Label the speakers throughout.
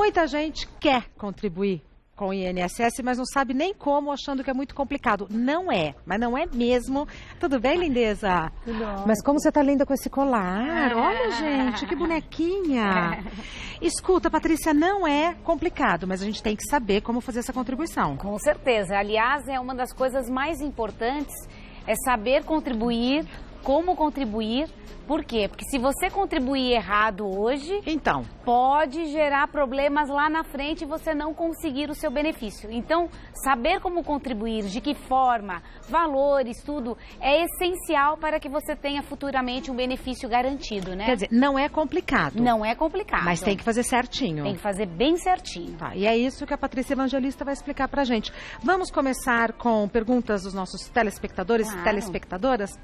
Speaker 1: Muita gente quer contribuir com o INSS, mas não sabe nem como, achando que é muito complicado. Não é, mas não é mesmo. Tudo bem, lindeza?
Speaker 2: Tudo bom.
Speaker 1: Mas como você tá linda com esse colar. Olha, gente, que bonequinha. Escuta, Patrícia, não é complicado, mas a gente tem que saber como fazer essa contribuição.
Speaker 2: Com certeza. Aliás, é uma das coisas mais importantes, é saber contribuir, como contribuir. Por quê? Porque se você contribuir errado hoje,
Speaker 1: então,
Speaker 2: pode gerar problemas lá na frente e você não conseguir o seu benefício. Então, saber como contribuir, de que forma, valores, tudo, é essencial para que você tenha futuramente um benefício garantido, né?
Speaker 1: Quer dizer, não é complicado.
Speaker 2: Não é complicado.
Speaker 1: Mas tem que fazer certinho.
Speaker 2: Tem que fazer bem certinho.
Speaker 1: Tá, e é isso que a Patrícia Evangelista vai explicar pra gente. Vamos começar com perguntas dos nossos telespectadores e telespectadoras?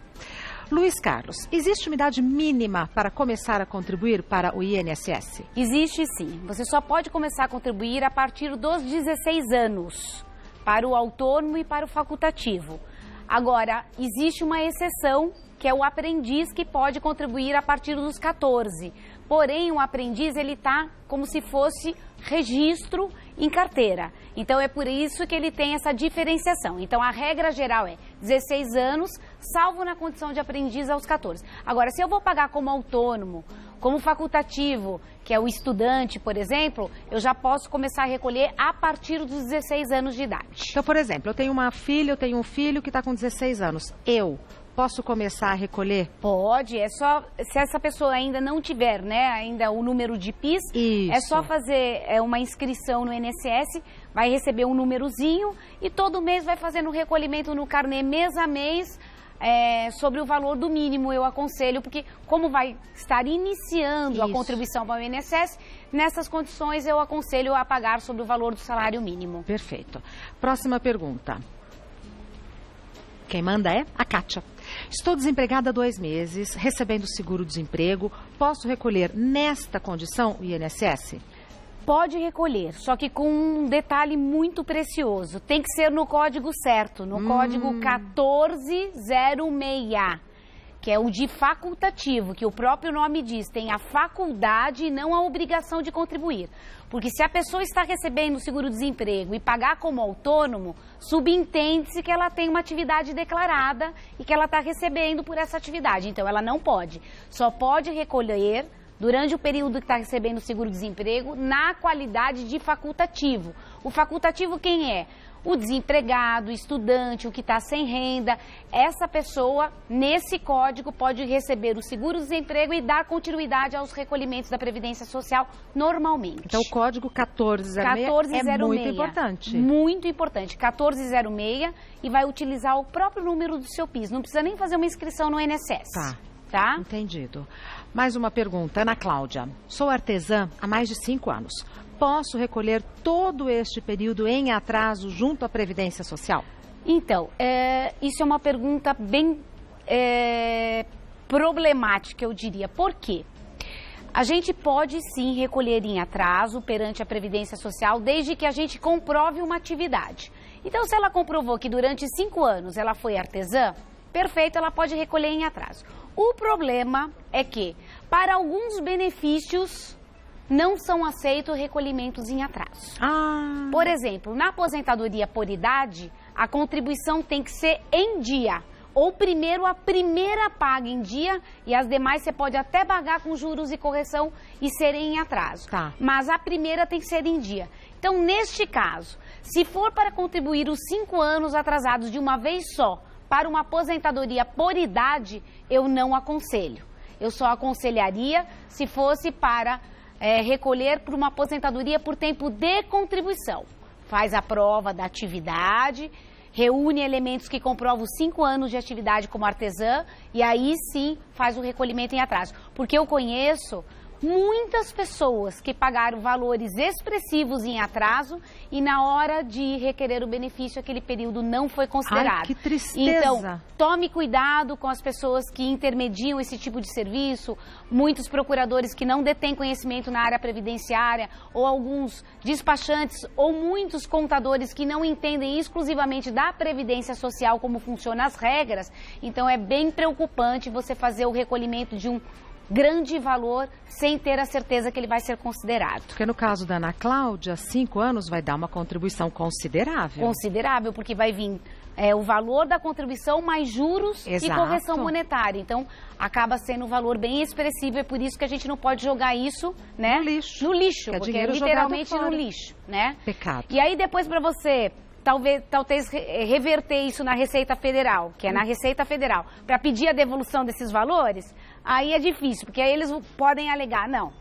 Speaker 1: Luiz Carlos, existe uma idade mínima para começar a contribuir para o INSS?
Speaker 2: Existe sim. Você só pode começar a contribuir a partir dos 16 anos, para o autônomo e para o facultativo. Agora, existe uma exceção, que é o aprendiz, que pode contribuir a partir dos 14. Porém, o aprendiz, ele está como se fosse registro em carteira. Então, é por isso que ele tem essa diferenciação. Então, a regra geral é 16 anos, salvo na condição de aprendiz aos 14. Agora, se eu vou pagar como autônomo, como facultativo, que é o estudante, por exemplo, eu já posso começar a recolher a partir dos 16 anos de idade.
Speaker 1: Então, por exemplo, eu tenho uma filha, eu tenho um filho que está com 16 anos. Eu posso começar a recolher?
Speaker 2: Pode, é só, se essa pessoa ainda não tiver, né, ainda o número de PIS,
Speaker 1: Isso.
Speaker 2: é só fazer uma inscrição no INSS, vai receber um númerozinho e todo mês vai fazendo o recolhimento no carnê mês a mês, sobre o valor do mínimo, eu aconselho, porque como vai estar iniciando a contribuição para o INSS, nessas condições eu aconselho a pagar sobre o valor do salário mínimo.
Speaker 1: Perfeito. Próxima pergunta. Quem manda é a Kátia. Estou desempregada há 2 meses, recebendo seguro-desemprego. Posso recolher nesta condição o INSS?
Speaker 2: Pode recolher, só que com um detalhe muito precioso. Tem que ser no código certo, no código 1406, que é o de facultativo, que o próprio nome diz, tem a faculdade e não a obrigação de contribuir. Porque se a pessoa está recebendo seguro-desemprego e pagar como autônomo, subentende-se que ela tem uma atividade declarada e que ela está recebendo por essa atividade. Então, ela não pode. Só pode recolher durante o período que está recebendo seguro-desemprego na qualidade de facultativo. O facultativo quem é? O desempregado, o estudante, o que está sem renda. Essa pessoa, nesse código, pode receber o seguro-desemprego e dar continuidade aos recolhimentos da Previdência Social normalmente.
Speaker 1: Então, o código 1406 é muito importante.
Speaker 2: Muito importante. 1406 e vai utilizar o próprio número do seu PIS. Não precisa nem fazer uma inscrição no INSS. Tá?
Speaker 1: Entendido. Mais uma pergunta. Ana Cláudia. Sou artesã há mais de 5 anos. Posso recolher todo este período em atraso junto à Previdência Social?
Speaker 2: Então, isso é uma pergunta bem problemática, eu diria. Por quê? A gente pode sim recolher em atraso perante a Previdência Social, desde que a gente comprove uma atividade. Então, se ela comprovou que durante 5 anos ela foi artesã, perfeito, ela pode recolher em atraso. O problema é que, para alguns benefícios, não são aceitos recolhimentos em atraso. Por exemplo, na aposentadoria por idade, a contribuição tem que ser em dia. Ou primeiro a primeira paga em dia e as demais você pode até pagar com juros e correção e serem em atraso. Mas a primeira tem que ser em dia. Então, neste caso, se for para contribuir os 5 anos atrasados de uma vez só para uma aposentadoria por idade, eu não aconselho. Eu só aconselharia se fosse para recolher para uma aposentadoria por tempo de contribuição. Faz a prova da atividade, reúne elementos que comprovam 5 anos de atividade como artesã e aí sim faz o recolhimento em atraso. Porque eu conheço muitas pessoas que pagaram valores expressivos em atraso e na hora de requerer o benefício, aquele período não foi considerado.
Speaker 1: Ai, que tristeza!
Speaker 2: Então, tome cuidado com as pessoas que intermediam esse tipo de serviço, muitos procuradores que não detêm conhecimento na área previdenciária, ou alguns despachantes, ou muitos contadores que não entendem exclusivamente da Previdência Social como funcionam as regras. Então, é bem preocupante você fazer o recolhimento de um grande valor sem ter a certeza que ele vai ser considerado.
Speaker 1: Porque no caso da Ana Cláudia, 5 anos vai dar uma contribuição considerável.
Speaker 2: Considerável, porque vai vir o valor da contribuição mais juros e correção monetária. Então, acaba sendo um valor bem expressivo, é por isso que a gente não pode jogar isso, né?
Speaker 1: No lixo.
Speaker 2: No lixo, porque é literalmente no lixo, né?
Speaker 1: Pecado.
Speaker 2: E aí depois para você talvez reverter isso na Receita Federal, que é na Receita Federal, para pedir a devolução desses valores, aí é difícil, porque aí eles podem alegar, não,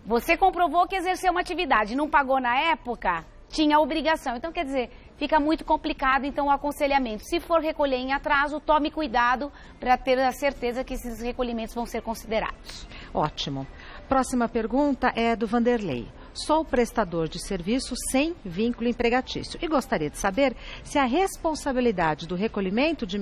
Speaker 2: você comprovou que exerceu uma atividade, não pagou na época, tinha obrigação. Então, quer dizer, fica muito complicado, então, o aconselhamento. Se for recolher em atraso, tome cuidado para ter a certeza que esses recolhimentos vão ser considerados.
Speaker 1: Ótimo. Próxima pergunta é do Vanderlei. Sou prestador de serviço sem vínculo empregatício e gostaria de saber se a responsabilidade do recolhimento de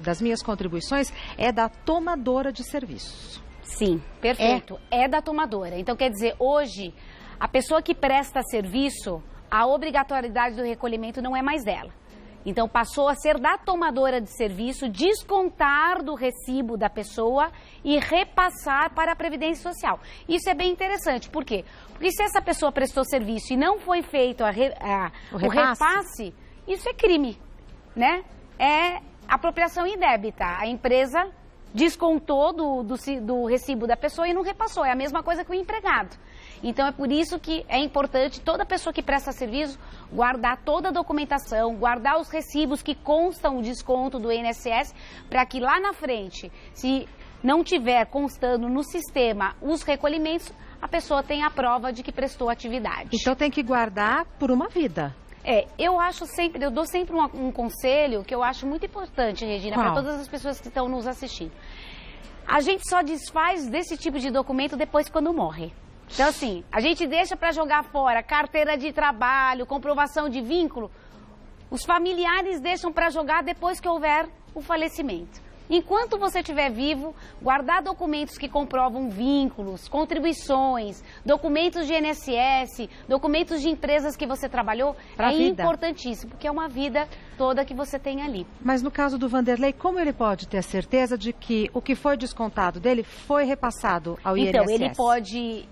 Speaker 1: das minhas contribuições é da tomadora de serviços.
Speaker 2: Sim, perfeito. É da tomadora. Então, quer dizer, hoje, a pessoa que presta serviço, a obrigatoriedade do recolhimento não é mais dela. Então, passou a ser da tomadora de serviço, descontar do recibo da pessoa e repassar para a Previdência Social. Isso é bem interessante. Por quê? Porque se essa pessoa prestou serviço e não foi feito o repasse, isso é crime, né? É apropriação indébita. A empresa descontou do recibo da pessoa e não repassou. É a mesma coisa que o empregado. Então, é por isso que é importante toda pessoa que presta serviço guardar toda a documentação, guardar os recibos que constam o desconto do INSS, para que lá na frente, se não tiver constando no sistema os recolhimentos, a pessoa tenha a prova de que prestou atividade.
Speaker 1: Então, tem que guardar por uma vida.
Speaker 2: Eu dou sempre um conselho que eu acho muito importante, Regina, para todas as pessoas que estão nos assistindo. A gente só desfaz desse tipo de documento depois quando morre. Então, assim, a gente deixa para jogar fora carteira de trabalho, comprovação de vínculo, os familiares deixam para jogar depois que houver o falecimento. Enquanto você estiver vivo, guardar documentos que comprovam vínculos, contribuições, documentos de INSS, documentos de empresas que você trabalhou, importantíssimo, porque é uma vida toda que você tem ali.
Speaker 1: Mas no caso do Vanderlei, como ele pode ter a certeza de que o que foi descontado dele foi repassado ao INSS?
Speaker 2: Então, ele pode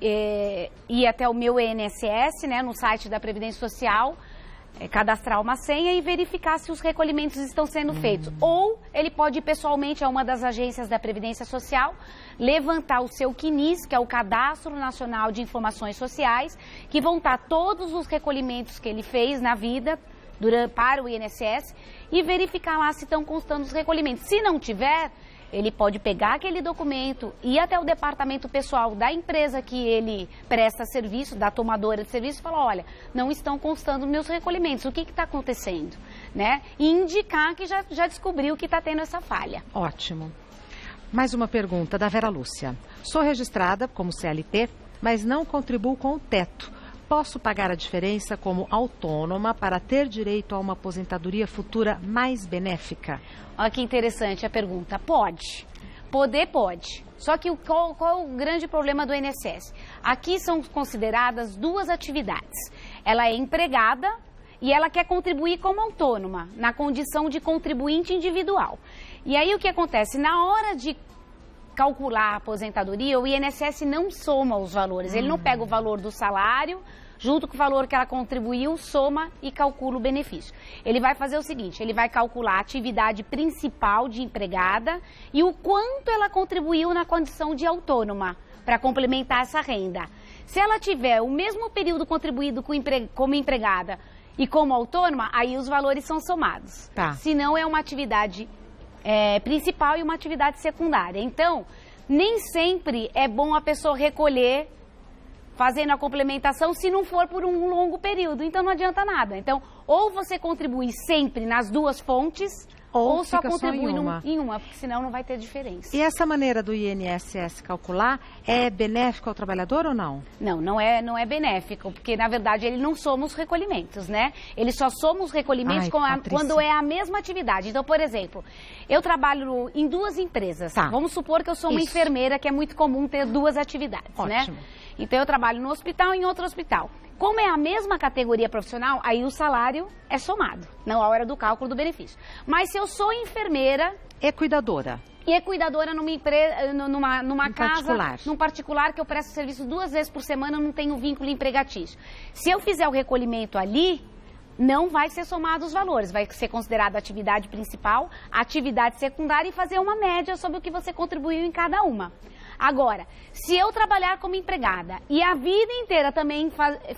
Speaker 2: ir até o meu INSS, né, no site da Previdência Social, cadastrar uma senha e verificar se os recolhimentos estão sendo feitos. Ou ele pode ir pessoalmente a uma das agências da Previdência Social, levantar o seu CNIS, que é o Cadastro Nacional de Informações Sociais, que vão estar todos os recolhimentos que ele fez na vida para o INSS e verificar lá se estão constando os recolhimentos. Se não tiver, ele pode pegar aquele documento, ir até o departamento pessoal da empresa que ele presta serviço, da tomadora de serviço, e falar, olha, não estão constando meus recolhimentos, o que está acontecendo? Né? E indicar que já descobriu que está tendo essa falha.
Speaker 1: Ótimo. Mais uma pergunta da Vera Lúcia. Sou registrada como CLT, mas não contribuo com o teto. Posso pagar a diferença como autônoma para ter direito a uma aposentadoria futura mais benéfica?
Speaker 2: Olha que interessante a pergunta. Pode. Poder pode. Só que qual é o grande problema do INSS? Aqui são consideradas duas atividades. Ela é empregada e ela quer contribuir como autônoma, na condição de contribuinte individual. E aí o que acontece? Na hora de calcular a aposentadoria, o INSS não soma os valores. Ele não pega o valor do salário, junto com o valor que ela contribuiu, soma e calcula o benefício. Ele vai fazer o seguinte, ele vai calcular a atividade principal de empregada e o quanto ela contribuiu na condição de autônoma, para complementar essa renda. Se ela tiver o mesmo período contribuído como empregada e como autônoma, aí os valores são somados. Se não, é uma atividade principal e uma atividade secundária. Então, nem sempre é bom a pessoa recolher fazendo a complementação se não for por um longo período. Então, não adianta nada. Então, ou você contribui sempre nas duas fontes, ou só contribui em uma, porque senão não vai ter diferença.
Speaker 1: E essa maneira do INSS calcular é benéfico ao trabalhador ou não?
Speaker 2: Não, não é benéfico, porque na verdade ele não soma os recolhimentos, né? Ele só soma os recolhimentos quando é a mesma atividade. Então, por exemplo, eu trabalho em duas empresas. Vamos supor que eu sou uma enfermeira, que é muito comum ter duas atividades, né? Então, eu trabalho no hospital e em outro hospital. Como é a mesma categoria profissional, aí o salário é somado, na hora do cálculo do benefício. Mas se eu sou enfermeira
Speaker 1: e cuidadora
Speaker 2: E é cuidadora numa empresa, numa casa,
Speaker 1: particular.
Speaker 2: num particular que eu presto serviço 2 vezes por semana, eu não tenho vínculo empregatício. Se eu fizer o recolhimento ali, não vai ser somado os valores, vai ser considerado atividade principal, atividade secundária e fazer uma média sobre o que você contribuiu em cada uma. Agora, se eu trabalhar como empregada e a vida inteira também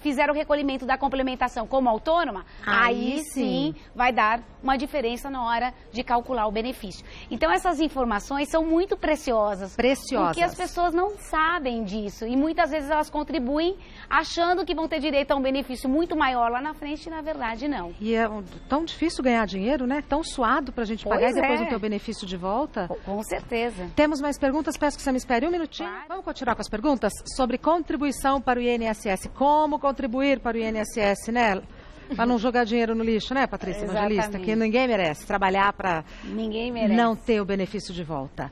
Speaker 2: fizer o recolhimento da complementação como autônoma, aí sim vai dar uma diferença na hora de calcular o benefício. Então, essas informações são muito preciosas. Porque as pessoas não sabem disso e muitas vezes elas contribuem achando que vão ter direito a um benefício muito maior lá na frente e, na verdade, não.
Speaker 1: E é tão difícil ganhar dinheiro, né? Tão suado pra gente pagar e depois não ter o benefício de volta.
Speaker 2: Com certeza.
Speaker 1: Temos mais perguntas? Peço que você me espere um minutinho. Claro. Vamos continuar com as perguntas sobre contribuição para o INSS. Como contribuir para o INSS, né? Para não jogar dinheiro no lixo, né, Patrícia Evangelista? Que ninguém merece trabalhar para não ter o benefício de volta.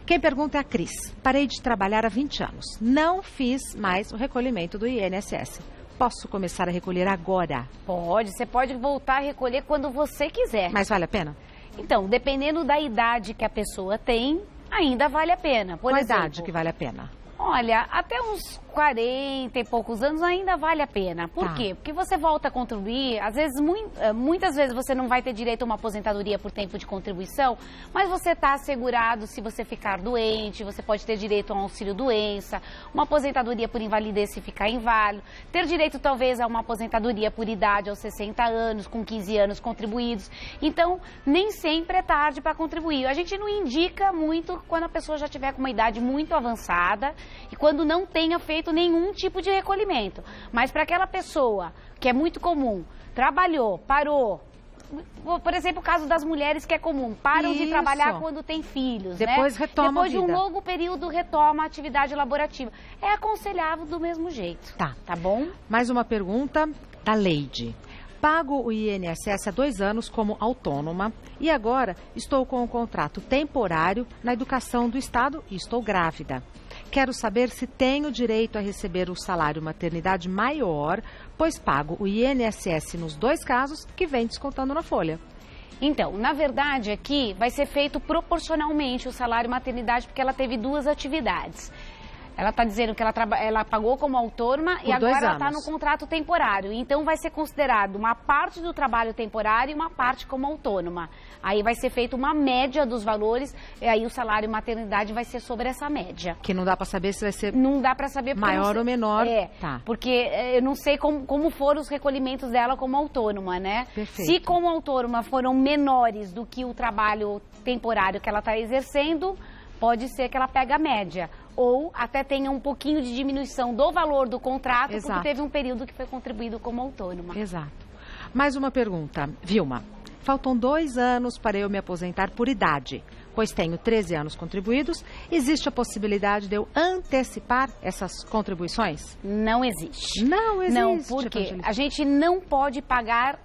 Speaker 1: Quem pergunta é a Cris. Parei de trabalhar há 20 anos. Não fiz mais o recolhimento do INSS. Posso começar a recolher agora?
Speaker 2: Pode. Você pode voltar a recolher quando você quiser.
Speaker 1: Mas vale a pena?
Speaker 2: Então, dependendo da idade que a pessoa tem, ainda vale a pena.
Speaker 1: Qual idade que vale a pena?
Speaker 2: Olha, até uns 40 e poucos anos ainda vale a pena. Por quê? Porque você volta a contribuir, às vezes, muitas vezes você não vai ter direito a uma aposentadoria por tempo de contribuição, mas você está assegurado se você ficar doente, você pode ter direito a um auxílio-doença, uma aposentadoria por invalidez se ficar inválido, ter direito talvez a uma aposentadoria por idade aos 60 anos, com 15 anos contribuídos. Então, nem sempre é tarde para contribuir. A gente não indica muito quando a pessoa já tiver com uma idade muito avançada e quando não tenha feito nenhum tipo de recolhimento. Mas para aquela pessoa, que é muito comum, trabalhou, parou, por exemplo, o caso das mulheres que é comum, param de trabalhar quando tem filhos,
Speaker 1: depois retoma
Speaker 2: depois de um longo período retoma a atividade laborativa. É aconselhável do mesmo jeito. Tá bom?
Speaker 1: Mais uma pergunta da Leide. Pago o INSS há 2 anos como autônoma e agora estou com um contrato temporário na educação do Estado e estou grávida. Quero saber se tenho direito a receber o salário maternidade maior, pois pago o INSS nos 2 casos que vem descontando na folha.
Speaker 2: Então, na verdade, aqui vai ser feito proporcionalmente o salário maternidade porque ela teve 2 atividades. Ela está dizendo que ela pagou como autônoma e agora ela está no contrato temporário. Então, vai ser considerado uma parte do trabalho temporário e uma parte como autônoma. Aí vai ser feita uma média dos valores e aí o salário maternidade vai ser sobre essa média.
Speaker 1: Que não dá para saber se vai ser
Speaker 2: não dá para saber
Speaker 1: maior ou menor.
Speaker 2: Porque eu não sei como foram os recolhimentos dela como autônoma, né?
Speaker 1: Perfeito.
Speaker 2: Se como autônoma foram menores do que o trabalho temporário que ela está exercendo, pode ser que ela pegue a média. Ou até tenha um pouquinho de diminuição do valor do contrato, porque teve um período que foi contribuído como autônoma.
Speaker 1: Exato. Mais uma pergunta. Vilma, faltam 2 anos para eu me aposentar por idade, pois tenho 13 anos contribuídos. Existe a possibilidade de eu antecipar essas contribuições?
Speaker 2: Não existe.
Speaker 1: Não existe.
Speaker 2: Não, porque a gente não pode pagar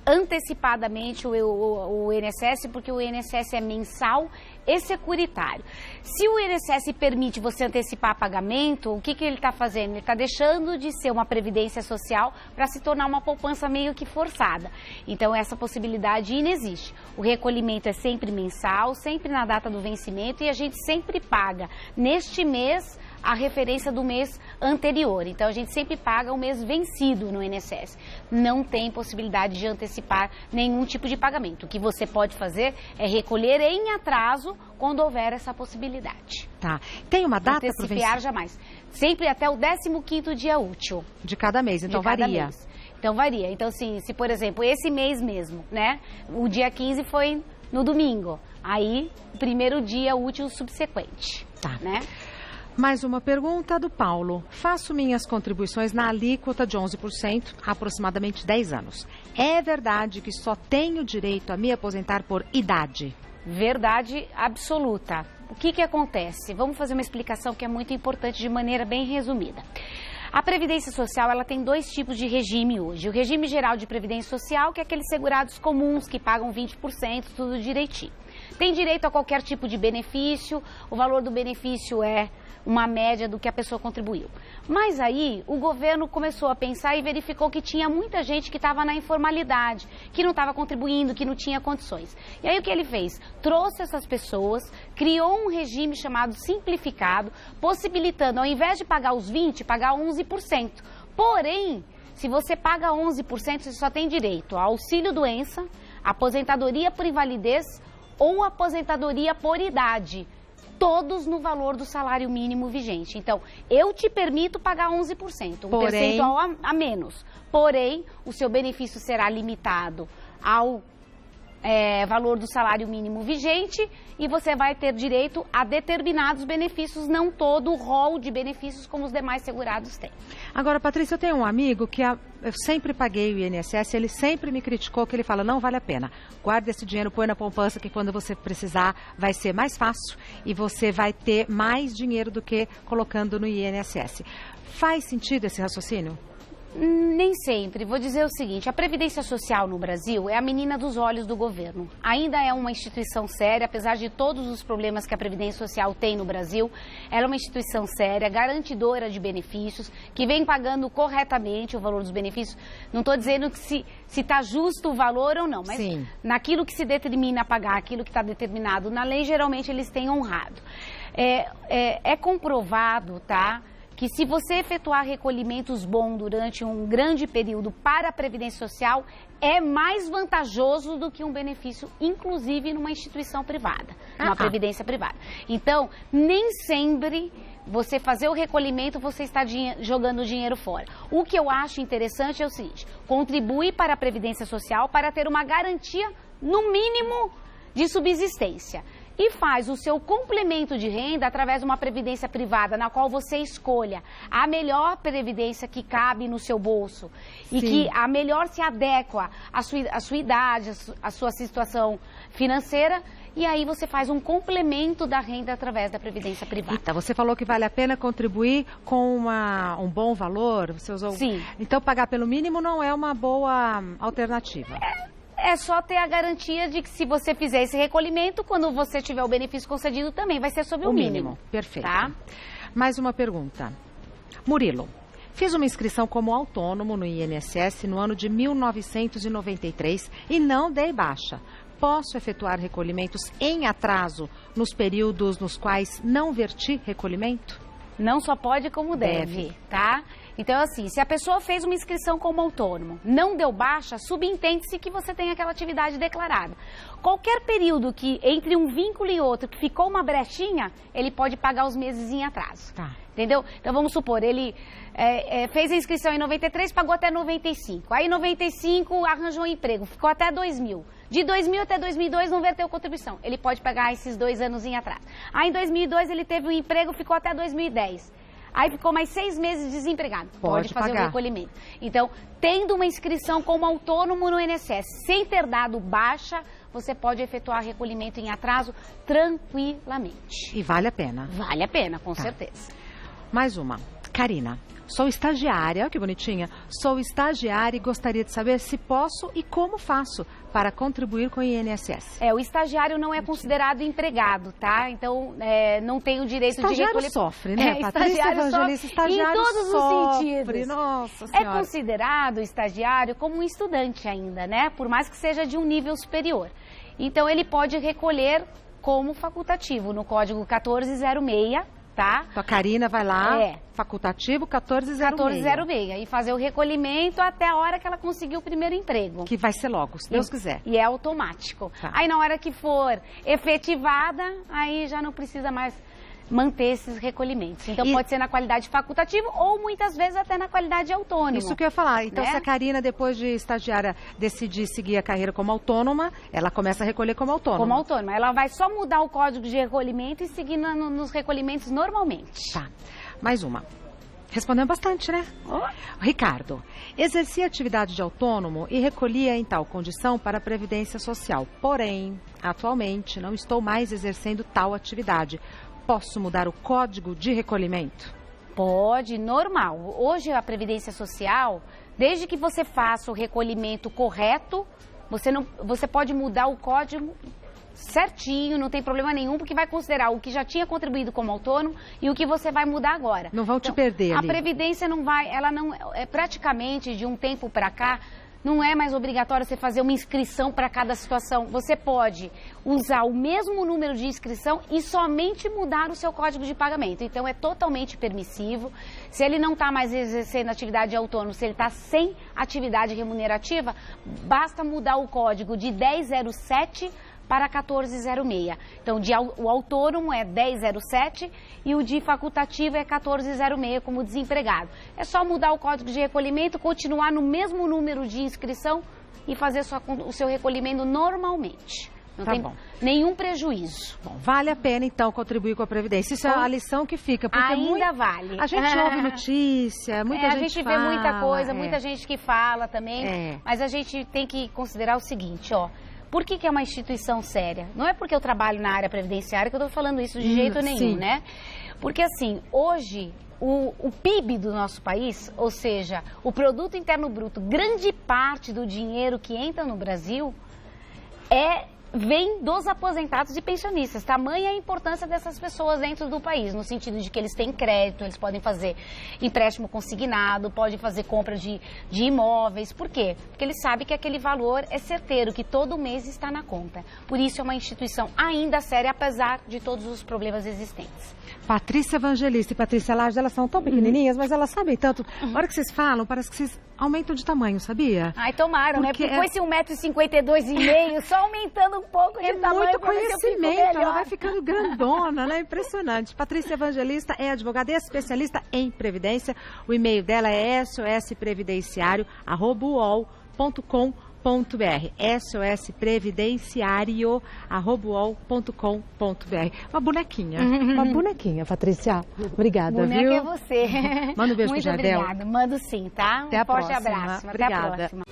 Speaker 2: antecipadamente o INSS, porque o INSS é mensal e securitário. Se o INSS permite você antecipar pagamento, o que ele está fazendo? Ele está deixando de ser uma previdência social para se tornar uma poupança meio que forçada. Então, essa possibilidade inexiste. O recolhimento é sempre mensal, sempre na data do vencimento e a gente sempre paga neste mês a referência do mês anterior. Então, a gente sempre paga o mês vencido no INSS. Não tem possibilidade de antecipar nenhum tipo de pagamento. O que você pode fazer é recolher em atraso quando houver essa possibilidade.
Speaker 1: Tá. Tem uma data para o
Speaker 2: vencimento? Jamais. Sempre até o 15º dia útil.
Speaker 1: De cada mês, então varia.
Speaker 2: Então, varia. Então, assim, se, por exemplo, esse mês mesmo, né? O dia 15 foi no domingo. Aí, o primeiro dia útil subsequente.
Speaker 1: Tá.
Speaker 2: Né?
Speaker 1: Mais uma pergunta do Paulo. Faço minhas contribuições na alíquota de 11% há aproximadamente 10 anos. É verdade que só tenho direito a me aposentar por idade?
Speaker 2: Verdade absoluta. O que acontece? Vamos fazer uma explicação que é muito importante de maneira bem resumida. A Previdência Social, ela tem 2 tipos de regime hoje. O regime geral de Previdência Social, que é aqueles segurados comuns que pagam 20%, tudo direitinho. tem direito a qualquer tipo de benefício, o valor do benefício é uma média do que a pessoa contribuiu. Mas aí o governo começou a pensar e verificou que tinha muita gente que estava na informalidade, que não estava contribuindo, que não tinha condições. E aí o que ele fez? Trouxe essas pessoas, criou um regime chamado simplificado, possibilitando, ao invés de pagar os 20%, pagar 11%. Porém, se você paga 11%, você só tem direito a auxílio-doença, aposentadoria por invalidez ou aposentadoria por idade. Todos no valor do salário mínimo vigente. Então, eu te permito pagar 11%, um percentual a menos. Porém, o seu benefício será limitado ao valor do salário mínimo vigente e você vai ter direito a determinados benefícios, não todo o rol de benefícios como os demais segurados têm.
Speaker 1: Agora, Patrícia, eu tenho um amigo que eu sempre paguei o INSS, ele sempre me criticou, que ele fala, não vale a pena. Guarda esse dinheiro, põe na poupança, que quando você precisar vai ser mais fácil e você vai ter mais dinheiro do que colocando no INSS. Faz sentido esse raciocínio?
Speaker 2: Nem sempre. Vou dizer o seguinte, a Previdência Social no Brasil é a menina dos olhos do governo. Ainda é uma instituição séria, apesar de todos os problemas que a Previdência Social tem no Brasil. Ela é uma instituição séria, garantidora de benefícios, que vem pagando corretamente o valor dos benefícios. Não estou dizendo que se está justo o valor ou não, mas sim, naquilo que se determina a pagar, aquilo que está determinado na lei, geralmente eles têm honrado. É comprovado, tá? Que se você efetuar recolhimentos bons durante um grande período para a Previdência Social, é mais vantajoso do que um benefício, inclusive numa instituição privada, numa previdência privada. Então, nem sempre você fazer o recolhimento, você está jogando dinheiro fora. O que eu acho interessante é o seguinte, contribui para a Previdência Social para ter uma garantia, no mínimo, de subsistência. E faz o seu complemento de renda através de uma previdência privada, na qual você escolha a melhor previdência que cabe no seu bolso. Sim. E que a melhor se adequa à sua idade, à sua situação financeira. E aí você faz um complemento da renda através da previdência privada.
Speaker 1: Então, você falou que vale a pena contribuir com um bom valor? Você usou...
Speaker 2: Sim.
Speaker 1: Então, pagar pelo mínimo não é uma boa alternativa.
Speaker 2: É só ter a garantia de que se você fizer esse recolhimento, quando você tiver o benefício concedido, também vai ser sobre o mínimo.
Speaker 1: Perfeito.
Speaker 2: Tá?
Speaker 1: Mais uma pergunta. Murilo, fiz uma inscrição como autônomo no INSS no ano de 1993 e não dei baixa. Posso efetuar recolhimentos em atraso nos períodos nos quais não verti recolhimento?
Speaker 2: Não só pode, como deve, tá? Então, assim, se a pessoa fez uma inscrição como autônomo, não deu baixa, subentende-se que você tem aquela atividade declarada. Qualquer período que, entre um vínculo e outro, que ficou uma brechinha, ele pode pagar os meses em atraso.
Speaker 1: Tá.
Speaker 2: Entendeu? Então, vamos supor, ele fez a inscrição em 93, pagou até 95. Aí, em 95, arranjou um emprego, ficou até 2000. De 2000 até 2002, não verteu contribuição. Ele pode pagar esses 2 anos em atraso. Aí, em 2002, ele teve um emprego, ficou até 2010. Aí ficou mais 6 meses desempregado. Pode fazer o recolhimento. Então, tendo uma inscrição como autônomo no INSS, sem ter dado baixa, você pode efetuar recolhimento em atraso tranquilamente.
Speaker 1: E vale a pena?
Speaker 2: Vale a pena, com certeza.
Speaker 1: Mais uma. Karina, sou estagiária, olha que bonitinha. Sou estagiária e gostaria de saber se posso e como faço para contribuir com o INSS.
Speaker 2: O estagiário não é considerado empregado, tá? Então, não tem o direito de recolher...
Speaker 1: Estagiário sofre, né, Patrícia Evangelista? Estagiário
Speaker 2: em todos os sentidos.
Speaker 1: Nossa Senhora.
Speaker 2: É considerado estagiário como um estudante ainda, né? Por mais que seja de um nível superior. Então, ele pode recolher como facultativo no código 1406, tá?
Speaker 1: Então, a Karina vai lá, facultativo 1406.
Speaker 2: 1406 e fazer o recolhimento até a hora que ela conseguir o primeiro emprego.
Speaker 1: Que vai ser logo, se Deus quiser.
Speaker 2: E é automático.
Speaker 1: Tá.
Speaker 2: Aí na hora que for efetivada, aí já não precisa mais manter esses recolhimentos. Então pode ser na qualidade facultativa ou muitas vezes até na qualidade autônoma.
Speaker 1: Isso que eu ia falar. Então, se a Karina, depois de estagiária, decidir seguir a carreira como autônoma, ela começa a recolher como autônoma.
Speaker 2: Como autônoma. Ela vai só mudar o código de recolhimento e seguir nos recolhimentos normalmente.
Speaker 1: Tá. Mais uma. Respondeu bastante, né? Ricardo, exerci atividade de autônomo e recolhia em tal condição para a Previdência Social. Porém, atualmente, não estou mais exercendo tal atividade. Posso mudar o código de recolhimento?
Speaker 2: Pode, normal. Hoje a Previdência Social, desde que você faça o recolhimento correto, você pode mudar o código certinho, não tem problema nenhum, porque vai considerar o que já tinha contribuído como autônomo e o que você vai mudar agora.
Speaker 1: Não vão te perder ali.
Speaker 2: A Previdência não vai, ela não, praticamente de um tempo para cá, não é mais obrigatório você fazer uma inscrição para cada situação. Você pode usar o mesmo número de inscrição e somente mudar o seu código de pagamento. Então, é totalmente permissivo. Se ele não está mais exercendo atividade autônoma, se ele está sem atividade remunerativa, basta mudar o código de 1007 para 1406. Então, o autônomo é 1007 e o de facultativo é 1406 como desempregado. É só mudar o código de recolhimento, continuar no mesmo número de inscrição e fazer o seu recolhimento normalmente. Não tem nenhum prejuízo.
Speaker 1: Bom, vale a pena, então, contribuir com a Previdência. Isso é a lição que fica. Porque
Speaker 2: ainda vale.
Speaker 1: A gente ouve notícia, muita gente fala.
Speaker 2: A gente vê muita coisa, muita gente que fala também. Mas a gente tem que considerar o seguinte, ó. Por que é uma instituição séria? Não é porque eu trabalho na área previdenciária que eu estou falando isso de jeito nenhum, né? Porque, assim, hoje, o PIB do nosso país, ou seja, o Produto Interno Bruto, grande parte do dinheiro que entra no Brasil vem dos aposentados e pensionistas. Tamanha a importância dessas pessoas dentro do país, no sentido de que eles têm crédito, eles podem fazer empréstimo consignado, podem fazer compra de imóveis. Por quê? Porque eles sabem que aquele valor é certeiro, que todo mês está na conta. Por isso é uma instituição ainda séria, apesar de todos os problemas existentes.
Speaker 1: Patrícia Evangelista e Patrícia Lages, elas são tão pequenininhas, mas elas sabem tanto. A hora que vocês falam, parece que vocês aumentam de tamanho, sabia?
Speaker 2: Ai, tomaram, né? Porque com esse 1,52 m, só aumentando um pouco de tamanho.
Speaker 1: É muito conhecimento, ela vai ficando grandona, né? Impressionante. Patrícia Evangelista é advogada e especialista em Previdência. O e-mail dela é sosprevidenciario@uol.com.br. sosprevidenciario@uol.com.br. Uma bonequinha, Patrícia. Obrigada,
Speaker 2: Boneca
Speaker 1: viu?
Speaker 2: É você.
Speaker 1: Manda um beijo pro
Speaker 2: Muito
Speaker 1: Jardel.
Speaker 2: Obrigada. Mando sim, tá?
Speaker 1: Até a próxima.
Speaker 2: Forte abraço.
Speaker 1: Obrigada.
Speaker 2: Até a próxima.